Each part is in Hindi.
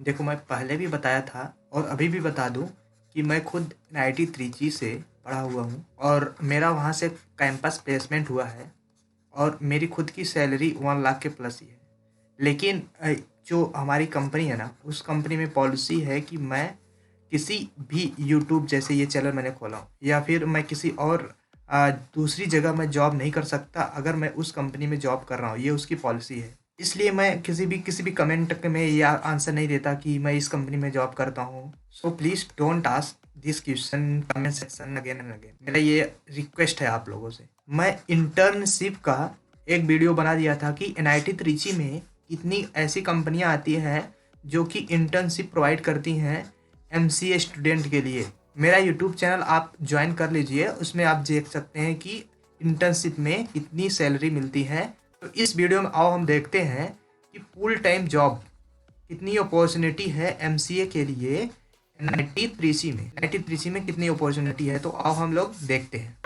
देखो, मैं पहले भी बताया था और अभी भी बता दूँ कि मैं खुद एनआईटी त्रिची से पढ़ा हुआ हूँ और मेरा वहाँ से कैंपस प्लेसमेंट हुआ है और मेरी खुद की सैलरी 1 लाख के प्लस ही है। लेकिन जो हमारी कंपनी है ना, उस कंपनी में पॉलिसी है कि मैं किसी भी यूट्यूब जैसे ये चैनल मैंने खोला हो या फिर मैं किसी और दूसरी जगह मैं जॉब नहीं कर सकता अगर मैं उस कंपनी में जॉब कर रहा हूँ, ये उसकी पॉलिसी है। इसलिए मैं किसी भी कमेंट में ये आंसर नहीं देता कि मैं इस कंपनी में जॉब करता हूँ। So please don't ask this question comment section again and again. मेरा ये रिक्वेस्ट है आप लोगों से। मैं इंटर्नशिप का एक वीडियो बना दिया था कि एनआईटी त्रिची में कितनी ऐसी कंपनियां आती हैं जो कि इंटर्नशिप प्रोवाइड करती हैं एमसीए स्टूडेंट के लिए। मेरा यूट्यूब चैनल आप ज्वाइन कर लीजिए, उसमें आप देख सकते हैं कि इंटर्नशिप में कितनी सैलरी मिलती है। तो इस वीडियो में आओ हम देखते हैं कि फुल टाइम जॉब कितनी अपॉर्चुनिटी है एमसीए के लिए एनआईटी त्रिची में कितनी अपॉर्चुनिटी है। तो आओ हम लोग देखते हैं।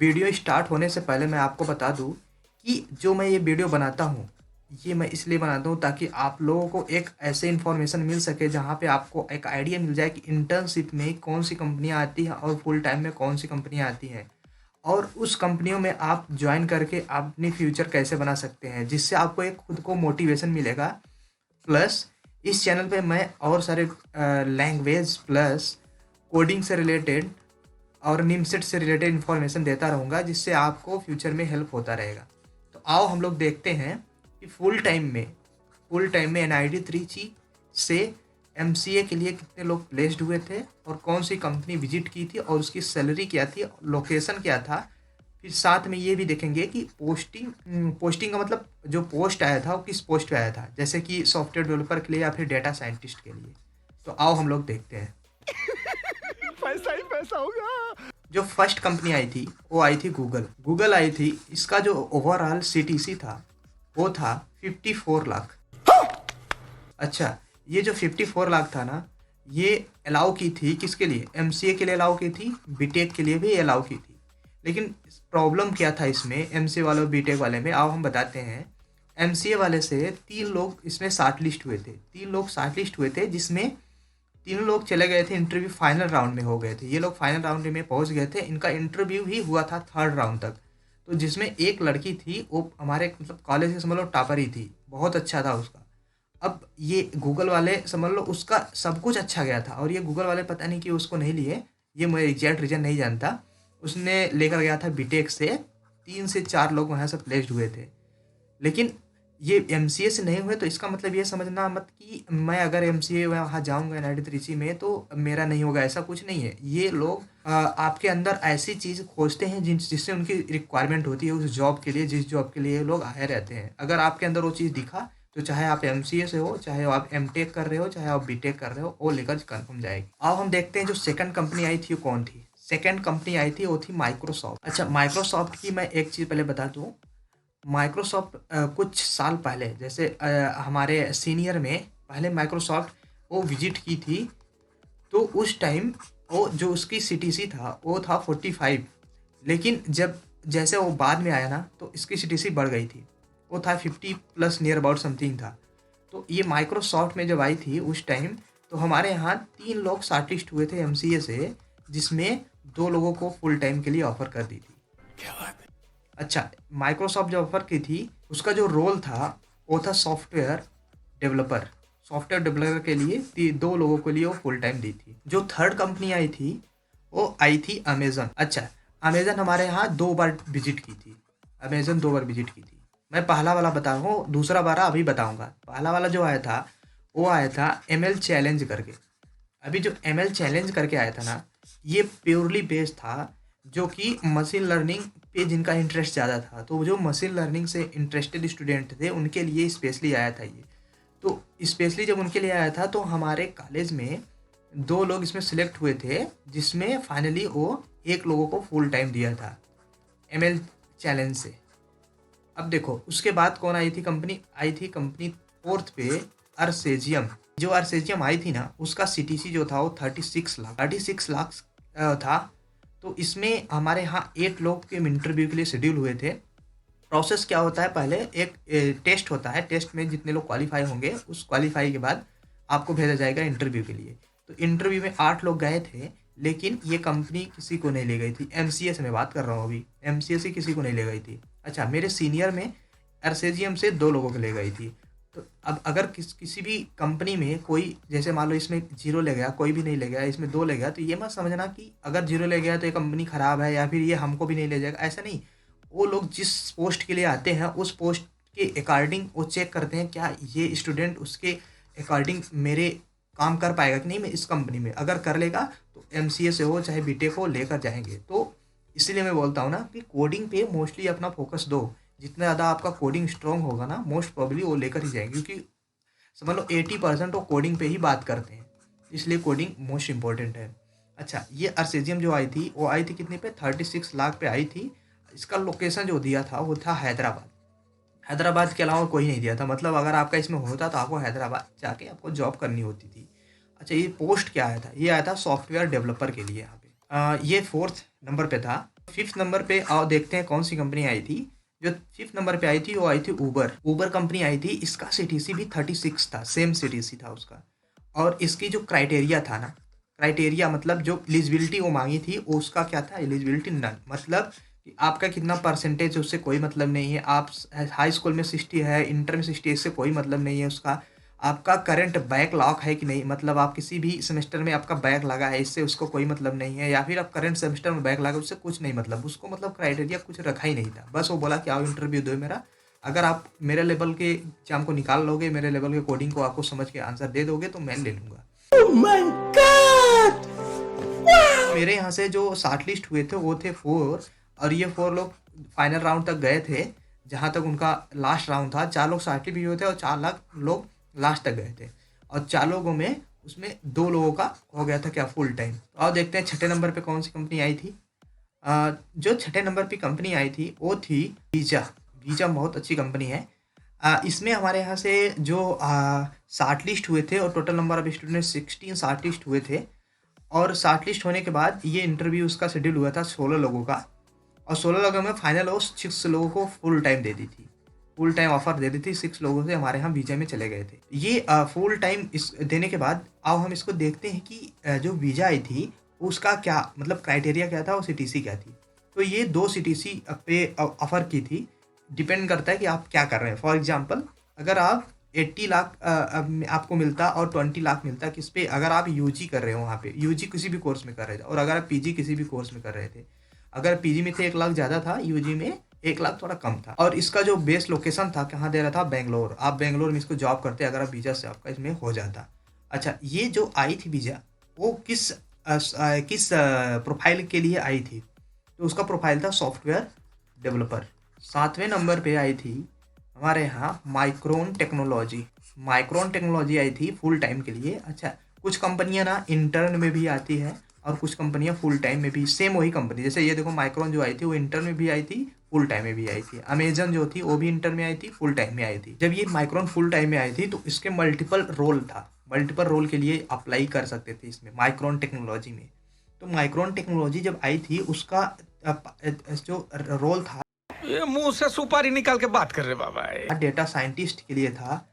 वीडियो स्टार्ट होने से पहले मैं आपको बता दूं कि जो मैं ये वीडियो बनाता हूँ, ये मैं इसलिए बनाता हूँ ताकि आप लोगों को एक ऐसे इन्फॉर्मेशन मिल सके जहाँ पे आपको एक आइडिया मिल जाए कि इंटर्नशिप में कौन सी कंपनियाँ आती हैं और फुल टाइम में कौन सी कंपनियाँ आती हैं और उस कंपनियों में आप ज्वाइन करके आप अपनी फ्यूचर कैसे बना सकते हैं, जिससे आपको एक खुद को मोटिवेशन मिलेगा। प्लस इस चैनल पे मैं और सारे लैंग्वेज प्लस कोडिंग से रिलेटेड और निमसेट से रिलेटेड इन्फॉर्मेशन देता रहूँगा, जिससे आपको फ्यूचर में हेल्प होता रहेगा। तो आओ हम लोग देखते हैं कि फुल टाइम में एनआईटी त्रिची से एमसीए के लिए कितने लोग प्लेस्ड हुए थे और कौन सी कंपनी विजिट की थी और उसकी सैलरी क्या थी, लोकेशन क्या था। फिर साथ में ये भी देखेंगे कि पोस्टिंग का मतलब जो पोस्ट आया था वो किस पोस्ट पे आया था, जैसे कि सॉफ्टवेयर डेवलपर के लिए या फिर डेटा साइंटिस्ट के लिए। तो आओ हम लोग देखते हैं। पैसा ही पैसा होगा। जो फर्स्ट कंपनी आई थी वो आई थी गूगल आई थी। इसका जो ओवरऑल सीटीसी था वो था 54 लाख। अच्छा, ये जो 54 लाख था ना, ये अलाउ की थी किसके लिए? एमसीए के लिए अलाउ की थी, बीटेक के लिए भी अलाउ की थी। लेकिन प्रॉब्लम क्या था इसमें एमसीए वाले और बीटेक वाले में, आओ हम बताते हैं। एमसीए वाले से 3 लोग इसमें शार्ट लिस्ट हुए थे, 3 लोग शार्ट लिस्ट हुए थे, जिसमें 3 लोग चले गए थे इंटरव्यू, फाइनल राउंड में हो गए थे। ये लोग फाइनल राउंड में पहुंच गए थे, इनका इंटरव्यू भी हुआ था 3rd राउंड तक। तो जिसमें एक लड़की थी वो हमारे मतलब कॉलेज से समझ लो टॉपर ही थी, बहुत अच्छा था उसका। अब ये गूगल वाले समझ लो उसका सब कुछ अच्छा गया था और ये गूगल वाले पता नहीं कि उसको नहीं लिए, ये मैं एग्जैक्ट रीजन नहीं जानता। उसने लेकर गया था बीटेक से, 3 से 4 लोग वहाँ से प्लेस्ड हुए थे। लेकिन ये एमसीए से नहीं हुए तो इसका मतलब ये समझना मत कि मैं अगर एमसीए वहाँ जाऊँगा एनआईटी त्रिची में तो मेरा नहीं होगा, ऐसा कुछ नहीं है। ये लोग आपके अंदर ऐसी चीज़ खोजते हैं जिससे उनकी रिक्वायरमेंट होती है उस जॉब के लिए, जिस जॉब के लिए ये लोग आए रहते हैं। अगर आपके अंदर वो चीज़ दिखा तो चाहे आप एमसीए से हो, चाहे आप एमटेक कर रहे हो, चाहे आप बीटेक कर रहे हो, वो लेकर कन्फर्म जाएगी। अब हम देखते हैं जो सेकंड कंपनी आई थी वो कौन थी। सेकंड कंपनी आई थी वो थी माइक्रोसॉफ्ट। अच्छा, माइक्रोसॉफ्ट की मैं एक चीज़ पहले बता दूँ। माइक्रोसॉफ्ट कुछ साल पहले जैसे हमारे सीनियर में पहले माइक्रोसॉफ्ट वो विजिट की थी, तो उस टाइम वो जो उसकी सीटीसी था वो था 45। लेकिन जब जैसे वो बाद में आया ना तो इसकी सीटीसी बढ़ गई थी, वो था 50 प्लस नियर अबाउट समथिंग था। तो ये माइक्रोसॉफ्ट में जब आई थी उस टाइम, तो हमारे यहाँ 3 लोग शॉर्टलिस्ट हुए थे एमसीए से, जिसमें 2 लोगों को फुल टाइम के लिए ऑफर कर दी थी। अच्छा, माइक्रोसॉफ्ट जो ऑफर की थी उसका जो रोल था वो था सॉफ्टवेयर डेवलपर के लिए 2 लोगों के लिए वो फुल टाइम दी थी। जो थर्ड कंपनी आई थी वो आई थी अमेजन। अच्छा, अमेजन हमारे यहाँ 2 बार विजिट की थी। अमेजन 2 बार विजिट की थी। मैं पहला वाला बता रहा हूँ, दूसरा वाला अभी बताऊँगा। पहला वाला जो आया था वो आया था एमएल चैलेंज करके। अभी जो एमएल चैलेंज करके आया था ना, ये प्योरली बेस्ड था जो कि मशीन लर्निंग पे जिनका इंटरेस्ट ज़्यादा था। तो जो मशीन लर्निंग से इंटरेस्टेड स्टूडेंट थे उनके लिए स्पेशली आया था ये। तो स्पेशली जब उनके लिए आया था तो हमारे कॉलेज में 2 लोग इसमें सिलेक्ट हुए थे, जिसमें फाइनली वो 1 लोगों को फुल टाइम दिया था एमएल चैलेंज से। अब देखो उसके बाद कौन आई थी कंपनी 4th पे अर्सेजियम। जो अर्सेजियम आई थी ना उसका सीटीसी जो था वो 36 लाख था। तो इसमें हमारे यहाँ 8 लोग के इंटरव्यू के लिए शेड्यूल हुए थे। प्रोसेस क्या होता है, पहले एक टेस्ट होता है, टेस्ट में जितने लोग क्वालिफाई होंगे उस क्वालिफाई के बाद आपको भेजा जाएगा इंटरव्यू के लिए। तो इंटरव्यू में 8 लोग गए थे, लेकिन ये कंपनी किसी को नहीं ले गई थी। एमसीए से मैं बात कर रहा हूँ अभी, एमसीए से किसी को नहीं ले गई थी। अच्छा, मेरे सीनियर में आरसेजियम से 2 लोगों को ले गई थी। तो अब अगर किसी भी कंपनी में कोई, जैसे मान लो इसमें 0 ले गया, कोई भी नहीं ले गया, इसमें 2 ले गया, तो ये मत समझना कि अगर 0 ले गया तो ये कंपनी ख़राब है या फिर ये हमको भी नहीं ले जाएगा, ऐसा नहीं। वो लोग जिस पोस्ट के लिए आते हैं उस पोस्ट के अकॉर्डिंग वो चेक करते हैं क्या ये स्टूडेंट उसके अकॉर्डिंग मेरे काम कर पाएगा कि नहीं। मैं इस कंपनी में अगर कर लेगा तो एमसीए से हो चाहे बीटेक हो लेकर जाएंगे। तो इसलिए मैं बोलता हूँ ना कि कोडिंग पे मोस्टली अपना फोकस दो। जितना ज़्यादा आपका कोडिंग स्ट्रॉन्ग होगा ना, मोस्ट प्रॉब्ली वो लेकर ही जाएंगे, क्योंकि समझ लो 80% वो कोडिंग पे ही बात करते हैं, इसलिए कोडिंग मोस्ट इंपॉर्टेंट है। अच्छा, ये अर्सेजियम जो आई थी वो आई थी कितने पे, 36 लाख पे आई थी। इसका लोकेशन जो दिया था वो था हैदराबाद। हैदराबाद के अलावा कोई नहीं दिया था, मतलब अगर आपका इसमें होता तो आपको हैदराबाद जाके आपको जॉब करनी होती थी। अच्छा, ये पोस्ट क्या आया था, ये आया था सॉफ्टवेयर डेवलपर के लिए यहाँ पे। ये 4th नंबर पे था। 5th नंबर पे आओ देखते हैं कौन सी कंपनी आई थी। जो 5th नंबर पे आई थी वो आई थी ऊबर कंपनी आई थी। इसका सीटीसी भी 36 था, सेम सीटीसी था उसका। और इसकी जो क्राइटेरिया था ना, क्राइटेरिया मतलब जो एलिजिबिलिटी वो मांगी थी उसका क्या था, एलिजिबिलिटी नन, मतलब कि आपका कितना परसेंटेज उससे कोई मतलब नहीं है। आप हाई स्कूल में 60 है, इंटर में 60, इससे कोई मतलब नहीं है उसका। आपका करंट बैकलॉग है कि नहीं, मतलब आप किसी भी सेमेस्टर में आपका बैक लगा है, इससे उसको कोई मतलब नहीं है। या फिर आप करंट सेमेस्टर में बैक लगा, उससे कुछ नहीं मतलब उसको, मतलब क्राइटेरिया कुछ रखा ही नहीं था। बस वो बोला कि आओ इंटरव्यू दो मेरा, अगर आप मेरे लेवल के एग्जाम को निकाल लोगे, मेरे लेवल के कोडिंग को आपको समझ के आंसर दे दोगे तो मैं ले लूँगा। मेरे यहाँ से जो शॉर्ट लिस्ट हुए थे वो थे 4, और ये 4 लोग फाइनल राउंड तक गए थे, जहाँ तक उनका लास्ट राउंड था। 4 लोग शॉर्ट लिस्ट भी हुए थे और 4 लाख लोग लास्ट तक गए थे। और 4 लोगों में उसमें 2 लोगों का हो गया था क्या, फुल टाइम। तो आओ देखते हैं 6ठे नंबर पे कौन सी कंपनी आई थी। जो 6ठे नंबर पे कंपनी आई थी वो थी वीजा बहुत अच्छी कंपनी है। इसमें हमारे यहाँ से जो शॉर्ट लिस्ट हुए थे और total number of student 16 short list हुए थे। और शॉर्ट लिस्ट होने के बाद ये इंटरव्यू उसका शेड्यूल हुआ था 16 लोगों का, और 16 लोगों में फाइनल वो 6 लोगों को फुल टाइम दे दी थी, फुल टाइम ऑफर दे दी थी। 6 लोगों से हमारे यहाँ वीजा में चले गए थे। ये फुल टाइम इस देने के बाद अब हम इसको देखते हैं कि जो वीजा आई थी उसका क्या मतलब क्राइटेरिया क्या था और सीटीसी क्या थी। तो ये 2 सीटीसी पे ऑफर की थी, डिपेंड करता है कि आप क्या कर रहे हैं। फॉर एग्जाम्पल, अगर आप 80 लाख आपको मिलता और 20 लाख मिलता किस पे, अगर आप यूजी कर रहे हो, वहाँ पे यूजी किसी भी कोर्स में कर रहे थे, और अगर आप पीजी किसी भी कोर्स में कर रहे थे। अगर पीजी में थे 1 लाख ज़्यादा था, यूजी में 1 लाख थोड़ा कम था। और इसका जो बेस लोकेशन था कहाँ दे रहा था, बेंगलोर। आप बेंगलोर में इसको जॉब करते अगर आप वीज़ा से आपका इसमें हो जाता। अच्छा, ये जो आई थी वीज़ा वो किस प्रोफाइल के लिए आई थी, तो उसका प्रोफाइल था सॉफ्टवेयर डेवलपर। 7वें नंबर पे आई थी हमारे यहाँ माइक्रोन टेक्नोलॉजी आई थी फुल टाइम के लिए। अच्छा, कुछ कंपनियां ना इंटर्न में भी आती है और कुछ कंपनियां फुल टाइम में भी, सेम वही कंपनी। जैसे ये देखो, माइक्रोन जो आई थी वो इंटर्न में भी आई थी, फुल टाइम में भी आई थी। अमेजन जो थी वो भी इंटर्न में आई थी, फुल टाइम में आई थी। जब ये माइक्रोन फुल टाइम में आई थी तो इसके मल्टीपल रोल के लिए अप्लाई कर सकते थे इसमें, माइक्रोन टेक्नोलॉजी में। तो माइक्रोन टेक्नोलॉजी जब आई थी उसका जो रोल था, ये मुंह से सुपारी निकाल के बात कर रहे बाबा, डेटा साइंटिस्ट के लिए था।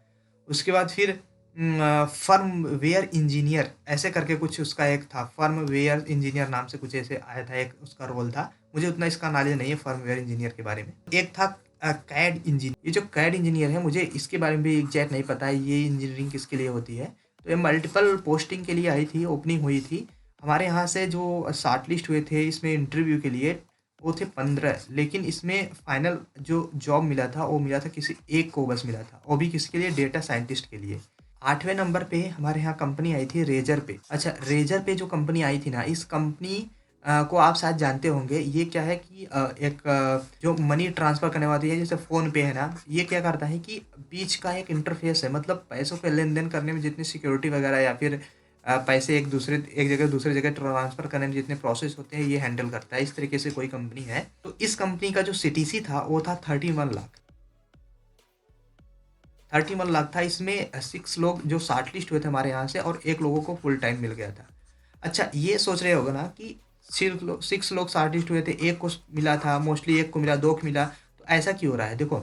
उसके बाद फिर फर्मवेयर इंजीनियर ऐसे करके कुछ उसका एक था, फर्मवेयर इंजीनियर नाम से कुछ ऐसे आया था, एक उसका रोल था। मुझे उतना इसका नॉलेज नहीं है फर्मवेयर इंजीनियर के बारे में। एक था कैड इंजीनियर। ये जो कैड इंजीनियर है, मुझे इसके बारे में भी एग्जैक्ट नहीं पता है ये इंजीनियरिंग किसके लिए होती है। तो ये मल्टीपल पोस्टिंग के लिए आई थी, ओपनिंग हुई थी। हमारे यहाँ से जो शॉर्ट लिस्ट हुए थे इसमें इंटरव्यू के लिए वो थे 15, लेकिन इसमें फाइनल जो जॉब मिला था वो मिला था किसी एक को बस मिला था, वो भी किसके लिए, डेटा साइंटिस्ट के लिए। 8वें नंबर पे हमारे यहाँ कंपनी आई थी रेजर पे। अच्छा, रेजर पे जो कंपनी आई थी ना, इस कंपनी को आप शायद जानते होंगे। ये क्या है कि जो मनी ट्रांसफ़र करने वाली है, जैसे फ़ोन पे है ना, ये क्या करता है कि बीच का एक इंटरफेस है, मतलब पैसों के लेन देन करने में जितनी सिक्योरिटी वगैरह या फिर पैसे एक जगह दूसरे जगह ट्रांसफ़र करने में जितने प्रोसेस होते हैं ये हैंडल करता है। इस तरीके से कोई कंपनी है। तो इस कंपनी का जो सीटीसी था वो था 31 लाख। 31 लाख था। इसमें 6 लोग जो शॉर्ट लिस्ट हुए थे हमारे यहाँ से और 1 लोगों को फुल टाइम मिल गया था। अच्छा, ये सोच रहे होगा ना कि 6 लोग शॉर्ट लिस्ट हुए थे, 1 को मिला था, मोस्टली 1 को मिला, 2 को मिला, तो ऐसा क्यों हो रहा है? देखो,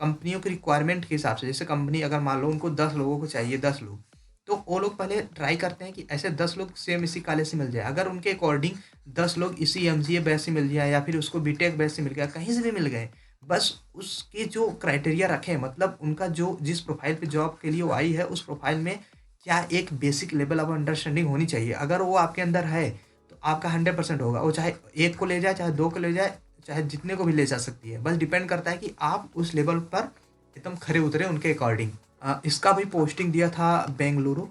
कंपनियों की रिक्वायरमेंट के हिसाब से, जैसे कंपनी अगर मान लो उनको 10 लोगों को चाहिए, 10 लोग, तो वो लोग पहले ट्राई करते हैं कि ऐसे 10 लोग सेम इसी कॉलेज से मिल जाए। अगर उनके अकॉर्डिंग 10 लोग इसी एमसीए बैच से मिल जाए या फिर उसको बीटेक बैच से मिल गया, कहीं से भी मिल गए, बस उसके जो क्राइटेरिया रखे हैं, मतलब उनका जो जिस प्रोफाइल पे जॉब के लिए वो आई है, उस प्रोफाइल में क्या एक बेसिक लेवल ऑफ अंडरस्टैंडिंग होनी चाहिए। अगर वो आपके अंदर है तो आपका 100% होगा। वो चाहे एक को ले जाए, चाहे दो को ले जाए, चाहे जितने को भी ले जा सकती है। बस डिपेंड करता है कि आप उस लेवल पर एकदम खरे उतरे उनके अकॉर्डिंग। इसका भी पोस्टिंग दिया था बेंगलुरु,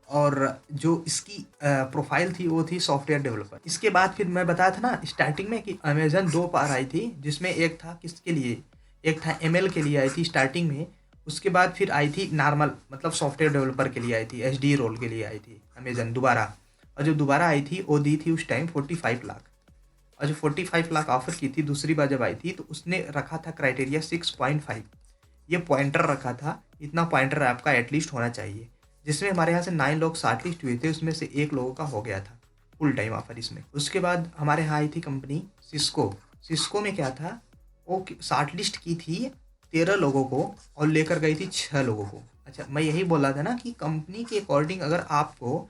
और जो इसकी प्रोफाइल थी वो थी सॉफ्टवेयर डेवलपर। इसके बाद फिर मैं बताया था ना स्टार्टिंग में कि अमेजन 2 बार आई थी, जिसमें एक था किसके लिए, एक था एमएल के लिए आई थी स्टार्टिंग में। उसके बाद फिर आई थी नॉर्मल, मतलब सॉफ्टवेयर डेवलपर के लिए आई थी, एचडी रोल के लिए आई थी अमेजन दोबारा। और जो दोबारा आई थी वो दी थी उस टाइम 45 लाख। और जो 45 लाख ऑफर की थी दूसरी बार जब आई थी, तो उसने रखा था क्राइटेरिया 6.5। ये पॉइंटर रखा था, इतना पॉइंटर आपका एटलीस्ट होना चाहिए। जिसमें हमारे यहाँ से 9 लोग शॉर्ट लिस्ट हुए थे, उसमें से एक लोगों का हो गया था फुल टाइम ऑफर इसमें। उसके बाद हमारे यहाँ आई थी कंपनी सिस्को। सिस्को में क्या था, वो शॉर्ट लिस्ट की थी 13 लोगों को और लेकर गई थी 6 लोगों को। अच्छा, मैं यही बोला था ना कि कंपनी के अकॉर्डिंग अगर आपको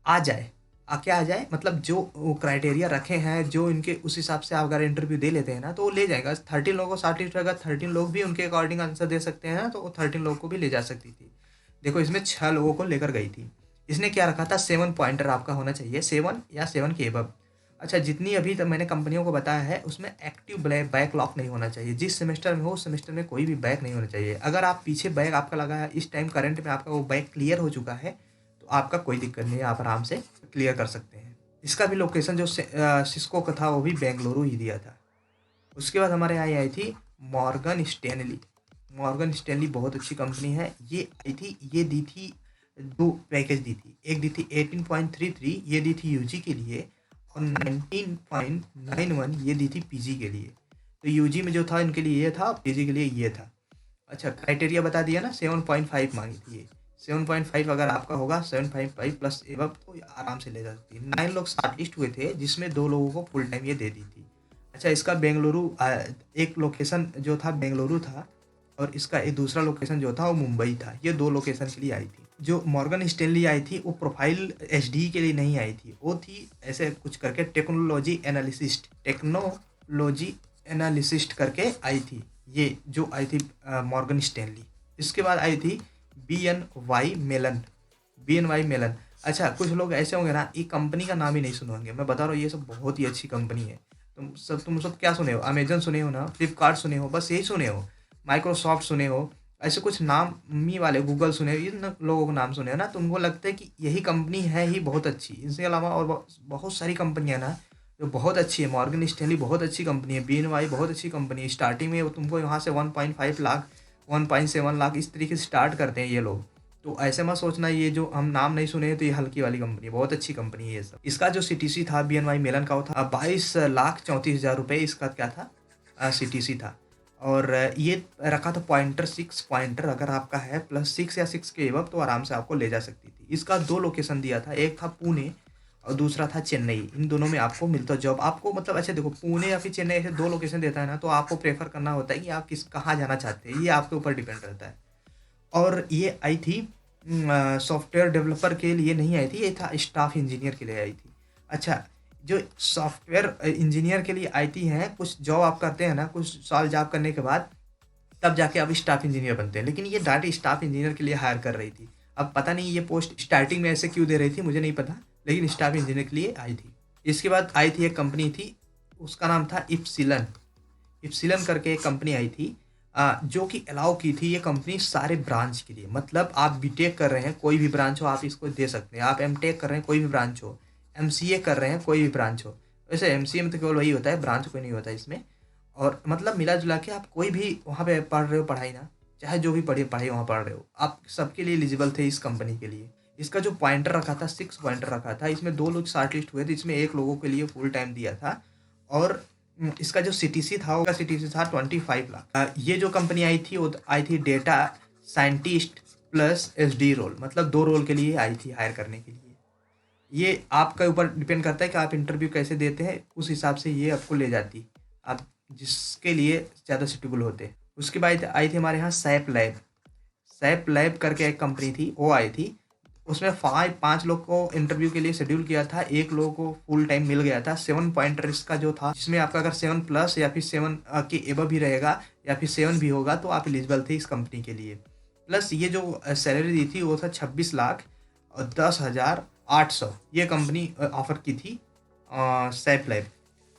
आ जाए, क्या आ जाए, मतलब जो क्राइटेरिया रखे हैं, जो इनके उस हिसाब से आप अगर इंटरव्यू दे लेते हैं ना, तो वो ले जाएगा। 13 लोगों को शॉर्ट लिस्ट, अगर 13 लोग भी उनके अकॉर्डिंग आंसर दे सकते हैं ना, तो वो 13 लोगों को भी ले जा सकती थी। देखो, इसमें 6 लोगों को लेकर गई थी। इसने क्या रखा था, 7 पॉइंटर आपका होना चाहिए, 7 या 7 के एबव। अच्छा, जितनी अभी तक मैंने कंपनियों को बताया है उसमें एक्टिव बैकलॉग नहीं होना चाहिए। जिस सेमेस्टर में हो उस सेमेस्टर में कोई भी बैक नहीं होना चाहिए। अगर आप पीछे बैक आपका लगा है, इस टाइम करंट में आपका वो बैक क्लियर हो चुका है, तो आपका कोई दिक्कत नहीं है, आप आराम से क्लियर कर सकते हैं। इसका भी लोकेशन जो सिस्को का था वो भी बेंगलुरु ही दिया था। उसके बाद हमारे यहाँ आई थी मॉर्गन स्टैनली। मॉर्गन स्टैनली बहुत अच्छी कंपनी है। ये आई थी, ये दी थी 2 पैकेज दी थी। एक दी थी 18.33, ये दी थी यूजी के लिए, और 19.91 ये दी थी पीजी के लिए। तो यूजी में जो था इनके लिए ये था, पीजी के लिए ये था। अच्छा, क्राइटेरिया बता दिया ना, 7.5 मांगी थी ये। 7.5 अगर आपका होगा, 7.5 प्लस एबव, तो आराम से ले जा सकती है। 9 लोग शॉर्ट लिस्ट हुए थे, जिसमें 2 लोगों को फुल टाइम ये दे दी थी। अच्छा, इसका बेंगलुरु एक लोकेशन जो था बेंगलुरु था, और इसका एक दूसरा लोकेशन जो था वो मुंबई था। ये 2 लोकेशन के लिए आई थी। जो मॉर्गन स्टैनली आई थी वो प्रोफाइल एचडी के लिए नहीं आई थी, वो थी ऐसे कुछ करके टेक्नोलॉजी एनालिसिस्ट करके आई थी। ये जो आई थी मॉर्गन स्टैनली। इसके बाद आई थी BNY मेलन। BNY melon. अच्छा, कुछ लोग ऐसे होंगे ना, ये कंपनी का नाम ही नहीं सुने होंगे। मैं बता रहा हूँ, ये सब बहुत ही अच्छी कंपनी है। तुम सब क्या सुने हो, अमेजन सुने हो ना, फ्लिपकार्ट सुने हो, बस यही सुने हो, माइक्रोसॉफ्ट सुने हो, ऐसे कुछ नाम मी वाले, गूगल सुने हो, इन लोगों को नाम सुने हो ना, तुमको लगता है कि यही कंपनी है ही बहुत अच्छी। इसके अलावा और बहुत सारी कंपनियां ना जो बहुत अच्छी है। मॉर्गन स्टैनली बहुत अच्छी कंपनी है, BNY बहुत अच्छी कंपनी है। स्टार्टिंग में वो तुमको यहाँ से 1.5 लाख, 1.7 लाख इस तरीके से स्टार्ट करते हैं ये लोग। तो ऐसे मत सोचना ये जो हम नाम नहीं सुने हैं तो ये हल्की वाली कंपनी है, बहुत अच्छी कंपनी है ये सब। इसका जो CTC था BNY मेलन का, वो था 22,34,000 रुपये इसका क्या था, CTC था। और ये रखा था पॉइंटर 6 पॉइंटर, अगर आपका है +6 या 6 के एबव तो आराम से आपको ले जा सकती थी। इसका 2 लोकेशन दिया था, एक था पुणे और दूसरा था चेन्नई। इन दोनों में आपको मिलता जॉब आपको, मतलब अच्छा देखो, पुणे या फिर चेन्नई ऐसे 2 लोकेशन देता है ना, तो आपको प्रेफर करना होता है कि आप कहाँ जाना चाहते हैं, ये आपके ऊपर डिपेंड रहता है। और ये आई थी सॉफ्टवेयर डेवलपर के लिए नहीं आई थी, ये था स्टाफ इंजीनियर के लिए आई थी। अच्छा, जो सॉफ्टवेयर इंजीनियर के लिए आई थी हैं, कुछ जॉब आप करते हैं ना, कुछ साल जॉब करने के बाद तब जाके आप स्टाफ इंजीनियर बनते हैं। लेकिन ये डायरेक्ट स्टाफ इंजीनियर के लिए हायर कर रही थी। अब पता नहीं ये पोस्ट स्टार्टिंग में ऐसे क्यों दे रही थी, मुझे नहीं पता, लेकिन स्टाफ इंजीनियर के लिए आई थी। इसके बाद आई थी एक कंपनी थी, उसका नाम था इप्सिलन। इप्सिलन करके एक कंपनी आई थी, जो कि अलाउ की थी ये कंपनी सारे ब्रांच के लिए। मतलब आप बीटेक कर रहे हैं, कोई भी ब्रांच हो आप इसको दे सकते हैं। आप एमटेक कर रहे हैं, कोई भी ब्रांच हो, एमसीए कर रहे हैं, कोई भी ब्रांच हो। वैसे एमसीए में तो केवल वही होता है, ब्रांच कोई नहीं होता इसमें। और मतलब मिला जुला के आप कोई भी वहाँ पे पढ़ रहे हो पढ़ाई ना, चाहे जो भी पढ़ाई वहाँ पढ़ रहे हो, आप सबके लिए एलिजिबल थे इस कंपनी के लिए। इसका जो पॉइंटर रखा था 6 पॉइंटर रखा था। इसमें 2 लोग शॉर्ट लिस्ट हुए थे, इसमें एक लोगों के लिए फुल टाइम दिया था। और इसका जो CTC था, उसका CTC था 25 लाख। ये जो कंपनी आई थी वो आई थी data scientist plus SD role, मतलब 2 रोल के लिए आई थी हायर करने के लिए। ये आपके ऊपर डिपेंड करता है कि आप इंटरव्यू कैसे देते हैं, उस हिसाब से ये आपको ले जाती। आप जिसके लिए ज़्यादा सूटेबल होते। उसके बाद आई थी हमारे यहाँ सैप लैब। सैप लैब करके एक कंपनी थी, वो आई थी। उसमें 5 लोग को इंटरव्यू के लिए शेड्यूल किया था, 1 लोग को फुल टाइम मिल गया था। 7 पॉइंटर इसका जो था, जिसमें आपका अगर 7 प्लस या फिर 7 के एबव भी रहेगा या फिर 7 भी होगा तो आप एलिजिबल थे इस कंपनी के लिए। प्लस ये जो सैलरी दी थी वो था 26,10,800, ये कंपनी ऑफर की थी सैप लैब।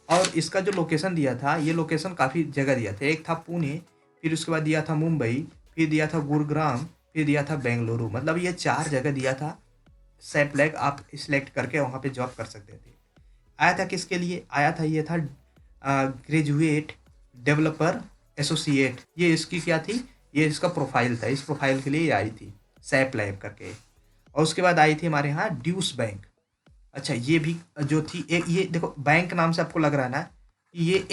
और इसका जो लोकेशन दिया था, ये लोकेशन काफ़ी जगह दिया था। एक था पुणे, फिर उसके बाद दिया था मुंबई, फिर दिया था गुरुग्राम, फिर दिया था बेंगलुरु। मतलब ये 4 जगह दिया था। सैप लैब आप सिलेक्ट करके वहाँ पे जॉब कर सकते थे। आया था किसके लिए? आया था, ये था ग्रेजुएट डेवलपर एसोसिएट। ये इसकी क्या थी? ये इसका प्रोफाइल था। इस प्रोफाइल के लिए ये आई थी सैप लैब करके। और उसके बाद आई थी हमारे यहाँ ड्यूस बैंक। अच्छा, ये भी जो थी एक, ये देखो बैंक नाम से आपको लग रहा है ना, ये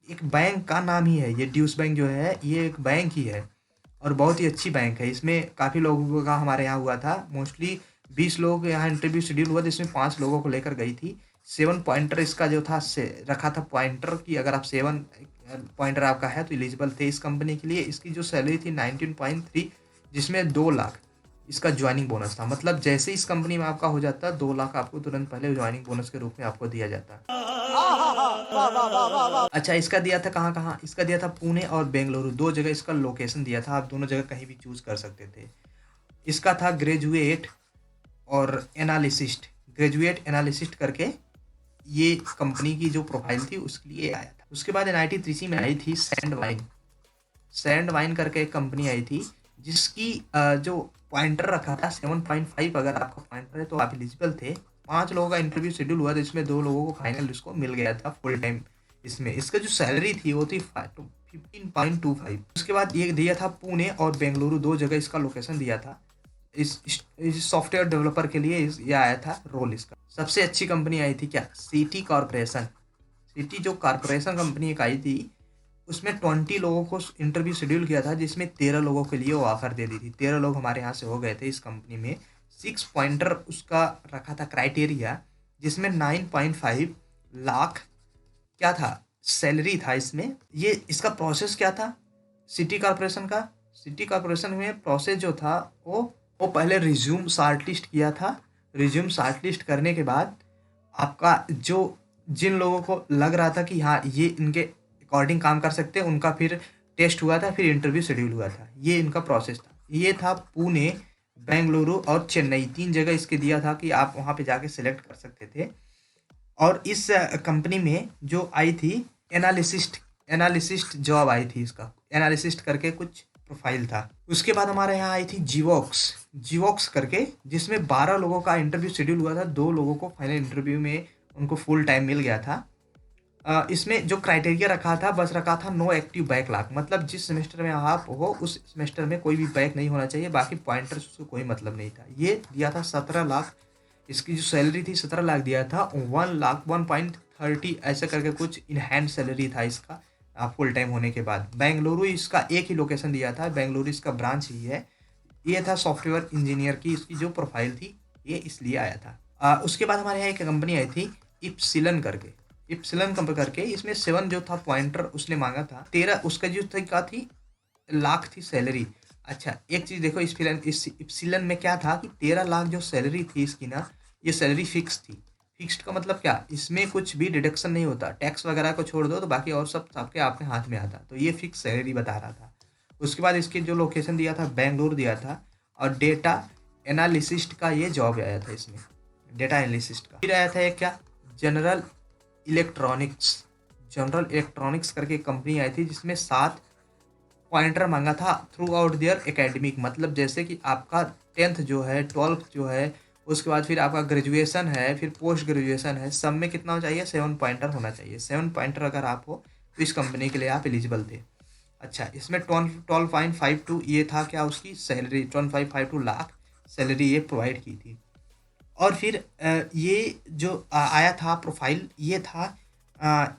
एक बैंक का नाम ही है। ये ड्यूस बैंक जो है ये एक बैंक ही है और बहुत ही अच्छी बैंक है। इसमें काफ़ी लोगों का हमारे यहाँ हुआ था। मोस्टली 20 लोगों के यहाँ इंटरव्यू शेड्यूल हुआ, जिसमें 5 लोगों को लेकर गई थी। 7 पॉइंटर इसका जो था से रखा था पॉइंटर की, अगर आप 7 पॉइंटर आपका है तो एलिजिबल थे इस कंपनी के लिए। इसकी जो सैलरी थी 19.3, जिसमें 2 लाख इसका ज्वाइनिंग बोनस था। मतलब जैसे इस कंपनी में आपका हो जाता, 2 लाख आपको तुरंत पहले ज्वाइनिंग बोनस के रूप में आपको दिया जाता। अच्छा, इसका दिया था कहाँ कहाँ? इसका दिया था पुणे और बेंगलुरु, 2 जगह इसका लोकेशन दिया था। आप दोनों जगह कहीं भी चूज कर सकते थे। इसका था ग्रेजुएट और एनालिसिस्ट। ग्रेजुएट एनालिसिस्ट करके ये कंपनी की जो प्रोफाइल थी उसके लिए आया था। उसके बाद एनआईटी त्रिची में आई थी सैंड वाइन। सैंड वाइन करके एक कंपनी आई थी, जिसकी जो पॉइंटर रखा था 7.5, अगर आपका पॉइंटर है तो आप एलिजिबल थे। 5 लोगों का इंटरव्यू शेड्यूल हुआ था, जिसमें 2 लोगों को फाइनल इसको मिल गया था फुल टाइम। इसमें इसका जो सैलरी थी वो थी 15.25। उसके बाद ये दिया था पुणे और बेंगलुरु, 2 जगह इसका लोकेशन दिया था। इस सॉफ्टवेयर डेवलपर के लिए ये आया था रोल इसका। सबसे अच्छी कंपनी आई थी क्या? City corporation. सिटी जो कॉर्पोरेशन कंपनी एक आई थी, उसमें 20 लोगों को इंटरव्यू शेड्यूल किया था, जिसमें 13 लोगों के लिए वो ऑफर दे दी थी। 13 लोग हमारे यहाँ से हो गए थे इस कंपनी में। 6 पॉइंटर उसका रखा था क्राइटेरिया, जिसमें 9.5 लाख क्या था सैलरी था इसमें। ये इसका प्रोसेस क्या था सिटी कॉर्पोरेशन का? सिटी कॉर्पोरेशन में प्रोसेस जो था वो पहले रिज्यूम शॉर्टलिस्ट किया था। रिज्यूम शॉर्टलिस्ट करने के बाद आपका जो जिन लोगों को लग रहा था कि हाँ ये इनके अकॉर्डिंग काम कर सकते हैं, उनका फिर टेस्ट हुआ था, फिर इंटरव्यू शेड्यूल हुआ था। ये इनका प्रोसेस था। ये था पुणे, बेंगलुरु और चेन्नई, 3 जगह इसके दिया था कि आप वहाँ पे जाके सिलेक्ट कर सकते थे। और इस कंपनी में जो आई थी एनालिसिस्ट जॉब आई थी। इसका एनालिसिस्ट करके कुछ प्रोफाइल था। उसके बाद हमारे यहाँ आई थी जीवॉक्स करके, जिसमें 12 लोगों का इंटरव्यू शेड्यूल हुआ था। 2 लोगों को फाइनल इंटरव्यू में उनको फुल टाइम मिल गया था। इसमें जो क्राइटेरिया रखा था, बस रखा था नो एक्टिव बैकलॉग। मतलब जिस सेमेस्टर में आप हो उस सेमेस्टर में कोई भी बैक नहीं होना चाहिए, बाकी पॉइंटर्स उसको कोई मतलब नहीं था। ये दिया था 17 लाख। इसकी जो सैलरी थी 17 लाख दिया था। 1 लाख 1.30 ऐसे करके कुछ इनहैंड सैलरी था इसका फुल टाइम होने के बाद। बेंगलुरु इसका एक ही लोकेशन दिया था, बेंगलुरु इसका ब्रांच ही है। ये था सॉफ्टवेयर इंजीनियर की इसकी जो प्रोफाइल थी, ये इसलिए आया था। उसके बाद हमारे यहाँ एक कंपनी आई थी इप्सिलन करके। इसमें 7 जो था पॉइंटर उसने मांगा था। 13 उसका जो था क्या थी लाख थी सैलरी। अच्छा, एक चीज़ देखो इस इप्सिलन में क्या था कि 13 लाख जो सैलरी थी इसकी ना, ये सैलरी फिक्स थी। फिक्स्ड का मतलब क्या? इसमें कुछ भी डिडक्शन नहीं होता, टैक्स वगैरह को छोड़ दो तो बाकी और सब आपके आपके हाथ में आता। तो ये फिक्स सैलरी बता रहा था। उसके बाद इसके जो लोकेशन दिया था बेंगलुरु दिया था। और डेटा एनालिसिस्ट का ये जॉब आया था इसमें, डेटा एनालिसिस्ट का। फिर आया था एक क्या जनरल इलेक्ट्रॉनिक्स करके कंपनी आई थी, जिसमें 7 पॉइंटर मांगा था थ्रू आउट देयर एकेडमिक। मतलब जैसे कि आपका 10th जो है, 12th जो है, उसके बाद फिर आपका ग्रेजुएशन है, फिर पोस्ट ग्रेजुएशन है, सब में कितना चाहिए? 7 पॉइंटर होना चाहिए। 7 पॉइंटर अगर आप हो तो इस कंपनी के लिए आप एलिजिबल थे। अच्छा, इसमें 12.52 ये था क्या उसकी सैलरी, 12.52 लाख सैलरी ये प्रोवाइड की थी। और फिर ये जो आया था प्रोफाइल, ये था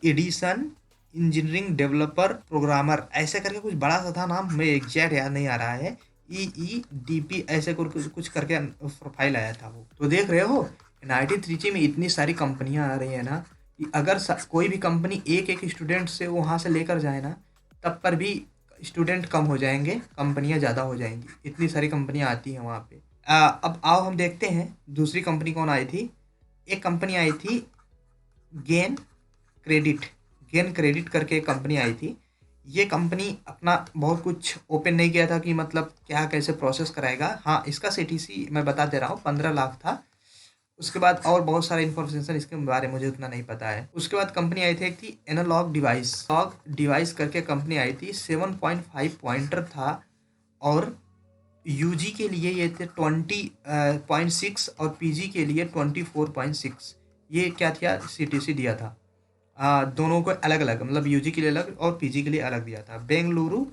एडिसन इंजीनियरिंग डेवलपर प्रोग्रामर ऐसे करके कुछ बड़ा सा था नाम, मैं एग्जैक्ट याद नहीं आ रहा है। EEDP ऐसे कुछ करके प्रोफाइल आया था वो। तो देख रहे हो एनआईटी त्रिची में इतनी सारी कंपनियां आ रही है ना, कि अगर कोई भी कंपनी एक एक स्टूडेंट से वहाँ से लेकर जाए ना, तब पर भी स्टूडेंट कम हो जाएंगे, कंपनियाँ ज़्यादा हो जाएंगी, इतनी सारी कंपनियाँ आती हैं वहाँ पे। अब आओ हम देखते हैं दूसरी कंपनी कौन आई थी। एक कंपनी आई थी गेन क्रेडिट। गेन क्रेडिट करके एक कंपनी आई थी। ये कंपनी अपना बहुत कुछ ओपन नहीं किया था कि मतलब क्या कैसे प्रोसेस कराएगा। हाँ, इसका सीटीसी मैं बता दे रहा हूँ 15 लाख था। उसके बाद और बहुत सारे इन्फॉर्मेशन इसके बारे में मुझे उतना नहीं पता है। उसके बाद कंपनी आई थी, एक थी एनालॉग डिवाइस करके कंपनी आई थी। 7.5 पॉइंटर था और यूजी के लिए ये थे 20.6 और पीजी के लिए 24.6। ये क्या था, सीटीसी दिया था। दोनों को अलग अलग, मतलब यूजी के लिए अलग और पीजी के लिए अलग दिया था। बेंगलुरु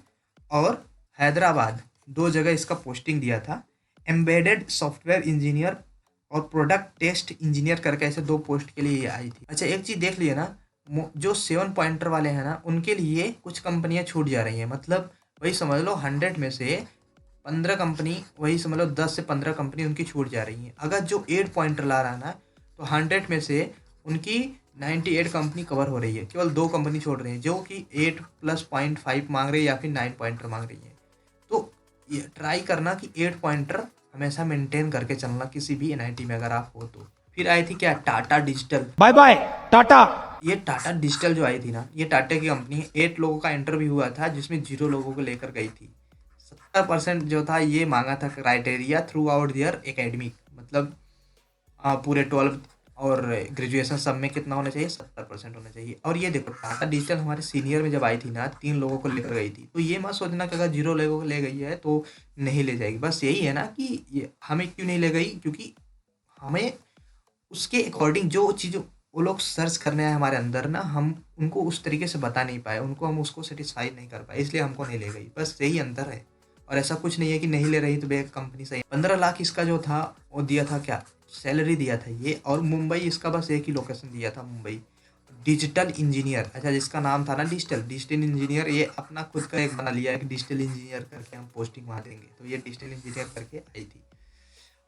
और हैदराबाद 2 जगह इसका पोस्टिंग दिया था। एम्बेडेड सॉफ्टवेयर इंजीनियर और प्रोडक्ट टेस्ट इंजीनियर करके ऐसे 2 पोस्ट के लिए ये आई थी। अच्छा, एक चीज़ देख लिए ना, जो 7 पॉइंटर वाले हैं ना, उनके लिए कुछ कंपनियां छूट जा रही हैं। मतलब वही समझ लो 100 में से 15 कंपनी, वही समझ लो 10 से 15 कंपनी उनकी छूट जा रही हैं। अगर जो 8 पॉइंटर ला रहा है ना, तो 100 में से उनकी 98 कंपनी कवर हो रही है। केवल 2 कंपनी छोड़ रही है जो कि 8 प्लस 0.5 मांग रही है या फिर 9 पॉइंटर मांग रही है। तो ये ट्राई करना कि 8 पॉइंटर हमेशा मेंटेन करके चलना किसी भी एनआईटी में अगर आप हो तो। फिर आई थी क्या, Tata digital. Bye bye Tata. ये टाटा डिजिटल जो आई थी ना, ये टाटा की कंपनी है। 8 लोगों का इंटरव्यू हुआ था जिसमें 0 लोगों को लेकर गई थी। 70% जो था ये मांगा था क्राइटेरिया थ्रू आउट दियर एकेडमिक, मतलब पूरे 12 और ग्रेजुएशन सब में कितना होना चाहिए, 70% होना चाहिए। और ये देखो, टाटा डिजिटल हमारे सीनियर में जब आई थी ना, 3 लोगों को लेकर गई थी। तो ये मत सोचना कि अगर 0 लोगों को ले गई है तो नहीं ले जाएगी। बस यही है ना कि ये हमें क्यों नहीं ले गई, क्योंकि हमें उसके अकॉर्डिंग जो चीज़ वो लोग सर्च करने आए हमारे अंदर ना, हम उनको उस तरीके से बता नहीं पाए, उनको हम उसको सेटिस्फाई नहीं कर पाए, इसलिए हमको नहीं ले गई। बस यही अंतर है। और ऐसा कुछ नहीं है कि नहीं ले रही तो बे कंपनी सही। 15 लाख इसका जो था वो दिया था, क्या सैलरी दिया था ये। और मुंबई इसका बस एक ही लोकेशन दिया था, मुंबई। डिजिटल इंजीनियर, अच्छा जिसका नाम था ना डिजिटल इंजीनियर, ये अपना खुद का एक बना लिया है कि डिजिटल इंजीनियर करके हम पोस्टिंग वहाँ देंगे। तो ये डिजिटल इंजीनियर करके आई थी।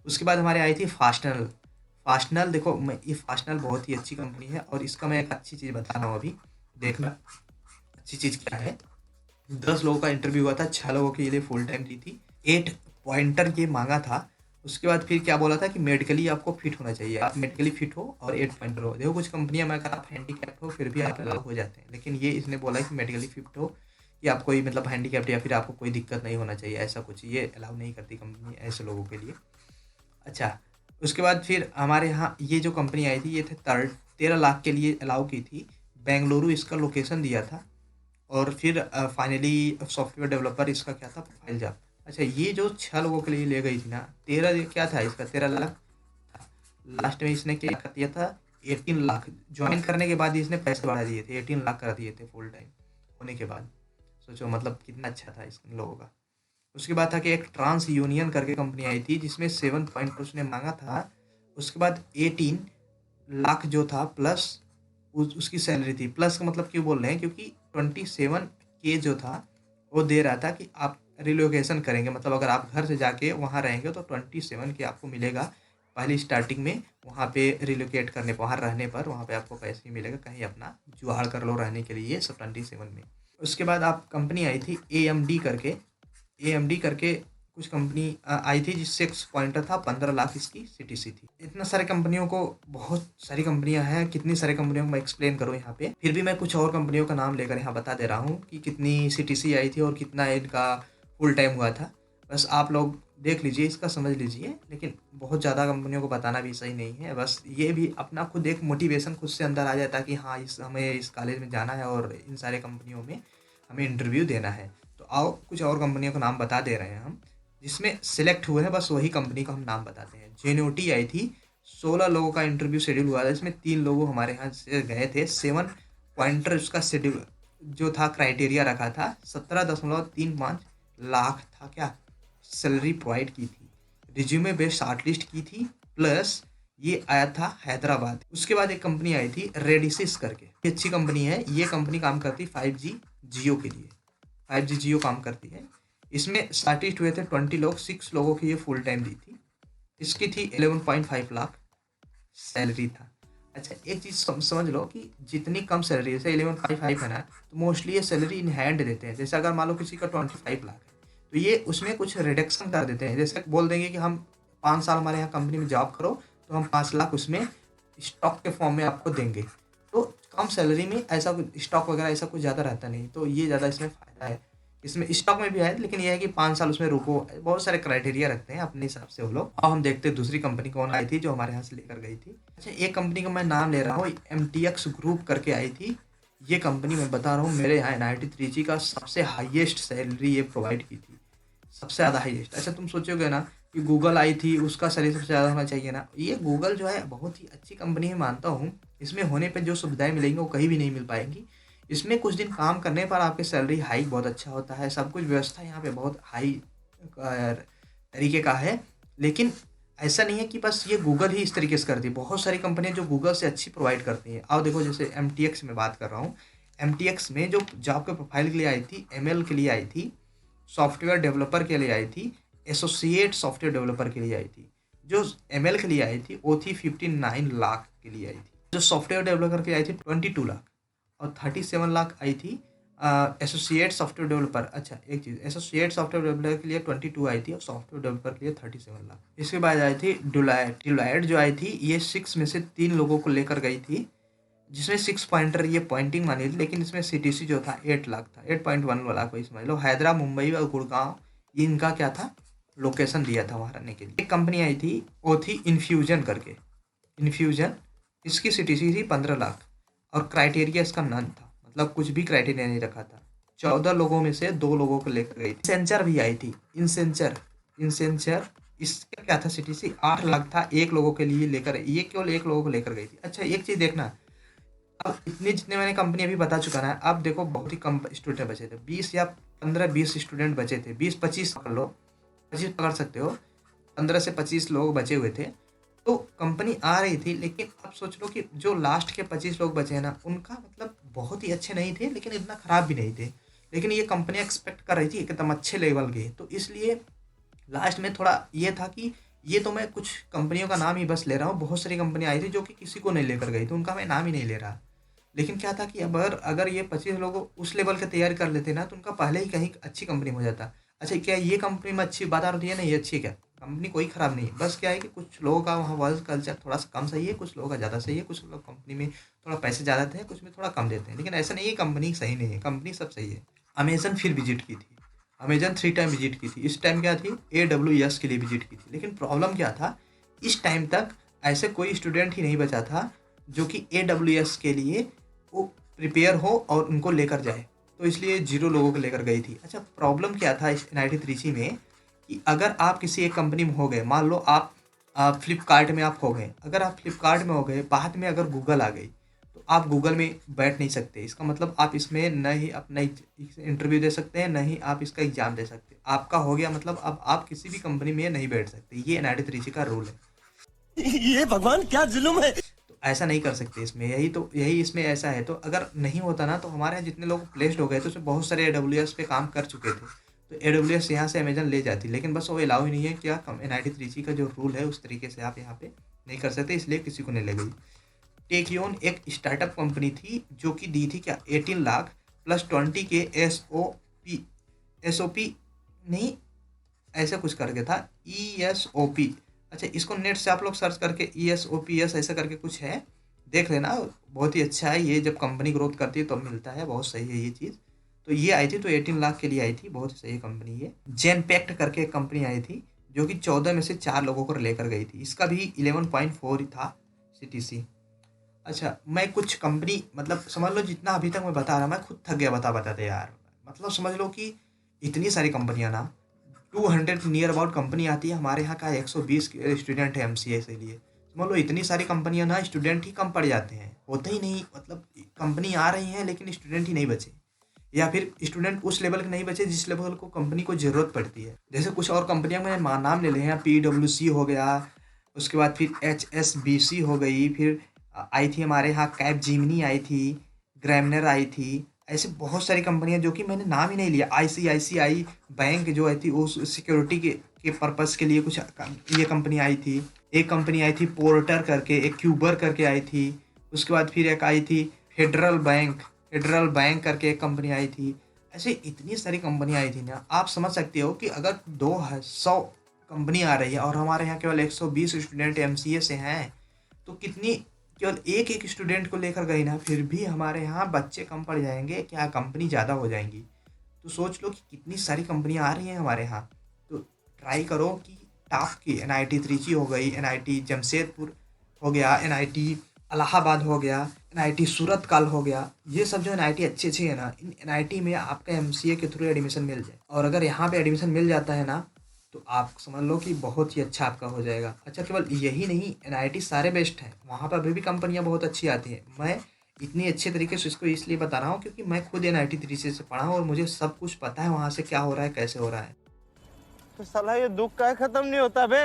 उसके बाद हमारे आई थी फास्टनल। फास्टनल देखो, मैं ये फास्टनल बहुत ही अच्छी कंपनी है और इसका मैं एक अच्छी चीज़ बता रहा हूँ अभी, देखना अच्छी चीज़ क्या है। 10 लोगों का इंटरव्यू हुआ था, 6 लोगों के लिए फुल टाइम दी थी। 8 पॉइंटर ये मांगा था। उसके बाद फिर क्या बोला था कि मेडिकली आपको फिट होना चाहिए, आप मेडिकली फिट हो और 8 पॉइंटर हो। देखो कुछ कंपनियां में अगर आप हैंडीकैप्ट हो फिर भी आप अलाउ हो जाते हैं, लेकिन ये इसने बोला कि मेडिकली फिट हो कि आप कोई मतलब हैंडीकैप्ट या फिर आपको कोई दिक्कत नहीं होना चाहिए, ऐसा कुछ ये अलाउ नहीं करती कंपनी ऐसे लोगों के लिए। अच्छा, उसके बाद फिर हमारे यहाँ ये जो कंपनी आई थी, ये थे 13 लाख के लिए अलाउ की थी। बेंगलुरु इसका लोकेशन दिया था। और फिर फाइनली सॉफ्टवेयर डेवलपर इसका क्या था, प्रोफाइल जॉब। अच्छा, ये जो 6 लोगों के लिए ले गई थी ना, 13 क्या था इसका, 13 लाख था। लास्ट में इसने क्या कर दिया था, 18 लाख। ज्वाइन करने के बाद ही इसने पैसे बढ़ा दिए थे, 18 लाख कर दिए थे फुल टाइम होने के बाद। सोचो मतलब कितना अच्छा था इन लोगों का। उसके बाद था कि एक ट्रांस यूनियन करके कंपनी आई थी जिसमें 7 पॉइंट उसने मांगा था। उसके बाद 18 लाख जो था प्लस उसकी सैलरी थी। प्लस का मतलब क्यों बोल रहे हैं, क्योंकि 27K जो था वो दे रहा था कि आप रिलोकेशन करेंगे, मतलब अगर आप घर से जाके वहाँ रहेंगे तो 27K आपको मिलेगा पहली स्टार्टिंग में। वहाँ पे रिलोकेट करने पर, वहाँ रहने पर वहाँ पे आपको पैसे मिलेगा, कहीं अपना जुगाड़ कर लो रहने के लिए सब 27 में। उसके बाद आप कंपनी आई थी ए एम डी करके कुछ कंपनी आई थी जिससे पॉइंटर था 15 लाख इसकी सीटीसी थी। इतना सारे कंपनियों को, बहुत सारी कंपनियां हैं, कितनी सारी कंपनियों को मैं एक्सप्लेन करूं यहाँ पे, फिर भी मैं कुछ और कंपनियों का नाम लेकर यहाँ बता दे रहा हूँ कि कितनी सीटीसी आई थी और कितना इनका फुल टाइम हुआ था। बस आप लोग देख लीजिए, इसका समझ लीजिए, लेकिन बहुत ज़्यादा कंपनियों को बताना भी सही नहीं है। बस ये भी अपना खुद एक मोटिवेशन खुद से अंदर आ जाता है कि हाँ हमें इस कॉलेज में जाना है और इन सारे कंपनियों में हमें इंटरव्यू देना है। तो आओ कुछ और कंपनियों का नाम बता दे रहे हैं हम, जिसमें सिलेक्ट हुए हैं, बस वही कंपनी का हम नाम बताते हैं। जेन्यूटी आई थी, 16 लोगों का इंटरव्यू शेड्यूल हुआ था, इसमें 3 लोगों हमारे यहाँ से गए थे। 7 पॉइंटर उसका शेड्यूल जो था, क्राइटेरिया रखा था। 17.35 लाख था क्या सैलरी प्रोवाइड की थी। रिज्यूमे बेस्ड शॉर्टलिस्ट की थी, प्लस ये आया था हैदराबाद। उसके बाद एक कंपनी आई थी रेडिसिस करके, ये अच्छी कंपनी है। ये कंपनी काम करती 5G जियो के लिए, 5G जियो काम करती है। इसमें स्टार्टिस्ट हुए थे 20 लोग, 6 लोगों की ये फुल टाइम दी थी। इसकी थी 11.5 लाख सैलरी था। अच्छा, एक चीज़ समझ लो कि जितनी कम सैलरी जैसे 11,555 है ना, तो मोस्टली ये सैलरी इन हैंड देते हैं। जैसे अगर मान लो किसी का 25 लाख है, तो ये उसमें कुछ रिडक्शन कर देते हैं। जैसे बोल देंगे कि हम 5 साल हमारे यहाँ कंपनी में जॉब करो, तो हम 5 लाख उसमें स्टॉक के फॉर्म में आपको देंगे। तो कम सैलरी में ऐसा कुछ स्टॉक वगैरह ऐसा कुछ ज़्यादा रहता नहीं, तो ये ज़्यादा इसमें फ़ायदा है। इसमें स्टॉक में भी है, लेकिन ये है कि 5 साल उसमें रुको, बहुत सारे क्राइटेरिया रखते हैं अपने हिसाब से वो लोग। अब हम देखते हैं दूसरी कंपनी कौन आई थी जो हमारे यहाँ से लेकर गई थी। अच्छा, एक कंपनी का मैं नाम ले रहा हूँ, MTX ग्रुप करके आई थी। ये कंपनी मैं बता रहा हूँ, मेरे यहाँ NIT त्रिची का सबसे हाईएस्ट सैलरी ये प्रोवाइड की थी, सबसे ज़्यादा हाईएस्ट। अच्छा, तुम सोचोगे ना कि गूगल आई थी उसका सैलरी सबसे ज़्यादा होना चाहिए ना, ये गूगल जो है बहुत ही अच्छी कंपनी है मानता हूँ। इसमें होने पे जो सुविधाएं मिलेंगी वो कहीं भी नहीं मिल पाएंगी। इसमें कुछ दिन काम करने पर आपकी सैलरी हाइक बहुत अच्छा होता है, सब कुछ व्यवस्था यहाँ पे बहुत हाई तरीके का है। लेकिन ऐसा नहीं है कि बस ये गूगल ही इस तरीके से करती है, बहुत सारी कंपनियां जो गूगल से अच्छी प्रोवाइड करती हैं। आओ देखो, जैसे MTX में बात कर रहा हूँ। MTX में जो जॉब के प्रोफाइल के लिए आई थी, ML के लिए आई थी, सॉफ्टवेयर डेवलपर के लिए आई थी, एसोसिएट सॉफ्टवेयर डेवलपर के लिए आई थी। जो ML के लिए आई थी वो थी 59 लाख के लिए आई थी। जो सॉफ्टवेयर डेवलपर के लिए आई थी 22 लाख, और 37 लाख आई थी एसोसिएट सॉफ्टवेयर डेवलपर। अच्छा, एक चीज़, एसोसिएट सॉफ्टवेयर डेवलपर के लिए 22 आई थी और सॉफ्टवेयर डेवलपर के लिए 37 लाख। इसके बाद आई थी डिलाइट जो आई थी, ये 6 में से 3 लोगों को लेकर गई थी, जिसमें 6 पॉइंटर ये पॉइंटिंग मानी थी। लेकिन इसमें CTC जो था 8 लाख था, 8.1 लाख को समझ लो। हैदरा, मुंबई और गुड़गांव ये इनका क्या था, लोकेशन दिया था वहाँ रहने के लिए। एक कंपनी आई थी वो थी इन्फ्यूजन करके, इन्फ्यूजन, इसकी CTC थी 15 लाख और क्राइटेरिया इसका नन था, मतलब कुछ भी क्राइटेरिया नहीं रखा था। 14 लोगों में से 2 लोगों को लेकर गई थी। इंसेंचर भी आई थी, इंसेंचर इसका क्या था, CTC 8 लाख था, एक लोगों के लिए लेकर, ये केवल एक लोगों को लेकर गई थी। अच्छा, एक चीज़ देखना, अब इतने जितने मैंने कंपनी अभी बता चुका ना, अब देखो बहुत ही कम स्टूडेंट बचे थे, 20 या 15-20 स्टूडेंट बचे थे, 20-25 पकड़ लो, 25 पकड़ सकते हो, 15 से 25 लोग बचे हुए थे। तो कंपनी आ रही थी, लेकिन अब सोच लो कि जो लास्ट के 25 लोग बचे हैं ना, उनका मतलब बहुत ही अच्छे नहीं थे, लेकिन इतना ख़राब भी नहीं थे। लेकिन ये कंपनी एक्सपेक्ट कर रही थी एकदम अच्छे लेवल के, तो इसलिए लास्ट में थोड़ा ये था कि ये तो मैं कुछ कंपनियों का नाम ही बस ले रहा हूँ, बहुत सारी कंपनी आई थी जो कि किसी को नहीं लेकर गई थी, उनका मैं नाम ही नहीं ले रहा। लेकिन क्या था कि अगर ये 25 लोग उस लेवल की तैयारी कर लेते ना, तो उनका पहले ही कहीं अच्छी कंपनी हो जाता। अच्छा, क्या ये कंपनी में अच्छी बता रही है? नहीं, अच्छी है, क्या कंपनी कोई ख़राब नहीं है, बस क्या है कि कुछ लोगों का वहाँ वर्क कल्चर थोड़ा सा कम सही है, कुछ लोगों का ज़्यादा सही है, कुछ लोग कंपनी में थोड़ा पैसे ज़्यादा देते हैं, कुछ में थोड़ा कम देते हैं। लेकिन ऐसा नहीं है कंपनी सही नहीं है, कंपनी सब सही है। अमेजन फिर विजिट की थी, अमेजन 3 टाइम विजिट की थी। इस टाइम क्या थी, AWS के लिए विजिट की थी। लेकिन प्रॉब्लम क्या था, इस टाइम तक ऐसे कोई स्टूडेंट ही नहीं बचा था जो कि AWS के लिए वो प्रिपेयर हो और उनको लेकर जाए, तो इसलिए 0 लोगों को लेकर गई थी। अच्छा, प्रॉब्लम क्या था इस NIT त्रिची में कि अगर आप किसी एक कंपनी में हो गए, मान लो आप फ्लिपकार्ट में आप हो गए, अगर आप फ्लिपकार्ट में हो गए, बाद में अगर गूगल आ गई, तो आप गूगल में बैठ नहीं सकते। इसका मतलब आप इसमें न ही अपना इंटरव्यू दे सकते हैं, न ही आप इसका एग्जाम दे सकते। आपका हो गया मतलब अब आप किसी भी कंपनी में नहीं बैठ सकते, ये NIT त्रिची का रूल है। ये भगवान क्या जुल्म है। तो ऐसा नहीं कर सकते इसमें, यही इसमें ऐसा है। तो अगर नहीं होता ना, तो हमारे यहाँ जितने लोग प्लेस्ड हो गए थे उसमें बहुत सारे AWS पे काम कर चुके थे, तो AWS यहाँ से अमेजन ले जाती। लेकिन बस वो अलाउ ही नहीं है, क्या NIT त्रिची का जो रूल है उस तरीके से आप यहाँ पे नहीं कर सकते, इसलिए किसी को नहीं ले गई। टेक्योन एक स्टार्टअप कंपनी थी जो कि दी थी क्या, 18 लाख प्लस 20 के SOP नहीं, ऐसा कुछ करके था, ESOP। अच्छा, इसको नेट से आप लोग सर्च करके ESOPS ऐसा करके कुछ है, देख लेना, बहुत ही अच्छा है ये। जब कंपनी ग्रोथ करती है तो मिलता है, बहुत सही है ये चीज़। तो ये आई थी, तो 18 लाख के लिए आई थी, बहुत सही कंपनी है। जेनपैक्ट करके एक कंपनी आई थी जो कि 14 में से 4 लोगों को लेकर गई थी, इसका भी 11.4 ही था CTC। अच्छा, मैं कुछ कंपनी मतलब समझ लो जितना अभी तक मैं बता रहा, मैं खुद थक गया बताते यार। मतलब समझ लो कि इतनी सारी कंपनियां ना, 200 नियर अबाउट कंपनी आती है, हमारे यहाँ का 120 स्टूडेंट है MCA से लिए। समझ लो इतनी सारी कंपनियां ना, स्टूडेंट ही कम पड़ जाते हैं, होते ही नहीं, मतलब कंपनी आ रही हैं लेकिन स्टूडेंट ही नहीं बचे, या फिर स्टूडेंट उस लेवल के नहीं बचे जिस लेवल को कंपनी को ज़रूरत पड़ती है। जैसे कुछ और कंपनियां में नाम ले लें, PwC हो गया, उसके बाद फिर HSBC हो गई, फिर आई थी हमारे यहाँ कैप जिमिनी आई थी, ग्रैमनर आई थी, ऐसे बहुत सारी कंपनियां जो कि मैंने नाम ही नहीं लिया। आईसीआईसीआई बैंक जो आई थी वो सिक्योरिटी के पर्पस के लिए कुछ ये कंपनी आई थी। एक कंपनी आई थी पोर्टर करके, एक क्यूबर करके आई थी। उसके बाद फिर एक आई थी फेडरल बैंक करके एक कंपनी आई थी। ऐसे इतनी सारी कंपनी आई थी ना, आप समझ सकते हो कि अगर 200 कंपनी आ रही है और हमारे यहाँ केवल 120 स्टूडेंट एमसीए से हैं, तो कितनी केवल एक एक स्टूडेंट को लेकर गई ना, फिर भी हमारे यहाँ बच्चे कम पड़ जाएंगे क्या, कंपनी ज़्यादा हो जाएंगी। तो सोच लो कि कितनी सारी कंपनियाँ आ रही हैं हमारे यहाँ। तो ट्राई करो कि टाफ की एनआईटी त्रिची हो गई, एनआईटी जमशेदपुर हो गया, एनआईटी इलाहाबाद हो गया, एनआईटी सूरत काल हो गया, ये सब जो एनआईटी अच्छी अच्छी है ना, इन एनआईटी में आपका एमसीए के थ्रू एडमिशन मिल जाए। और अगर यहाँ पे एडमिशन मिल जाता है ना, तो आप समझ लो कि बहुत ही अच्छा आपका हो जाएगा। अच्छा, केवल यही नहीं, एनआईटी सारे बेस्ट हैं, वहाँ पर अभी भी कंपनियाँ बहुत अच्छी आती हैं। मैं इतनी अच्छे तरीके से इसको इसलिए बता रहा हूँ क्योंकि मैं खुद एनआईटी त्रिची से पढ़ा हूँ और मुझे सब कुछ पता है वहाँ से क्या हो रहा है, कैसे हो रहा है। तो साला ये दुख का खत्म नहीं होता बे।